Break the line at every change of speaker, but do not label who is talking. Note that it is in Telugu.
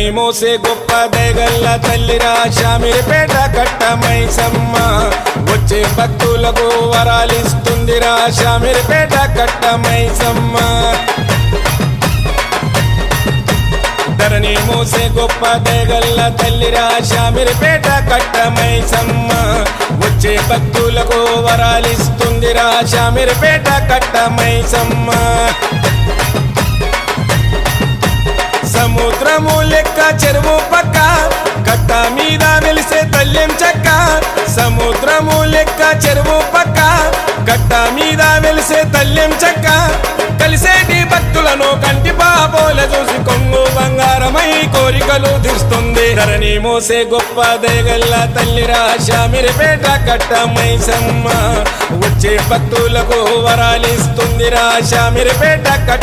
ధరణి మోసే గొప్ప దయగల్ల తల్లిరా శామిరిపేట కట్ట మైసమ్మ వచ్చే భక్తులకు వరాలిస్తుందిరా శామిరిపేట కట్ట మైసమ్మ ధరణి మోసే గొప్ప దయగల్ల తల్లిరా శామిరిపేట కట్ట మైసమ్మ వచ్చే భక్తులకు వరాలిస్తుందిరా శామిరిపేట కట్ట మైసమ్మ సముద్రము లెక్క చెరువు పక్క కట్ట మీద వెలిసే తల్లెం చెక్క సముద్రము లెక్క చెరువు పక్క కట్ట మీద వెలిసే తల్లెం చెక్క కలిసేటి భక్తులను కంటి పాపోల చూసి కొంగు బంగారమై కోరికలు తీరుస్తుంది ధరణి మోసే గొప్ప దయగల్ల తల్లిరా శామిరిపేట కట్ట మైసమ్మ వచ్చే భక్తులకు వరాలిస్తుందిరా శామిరిపేట కట్ట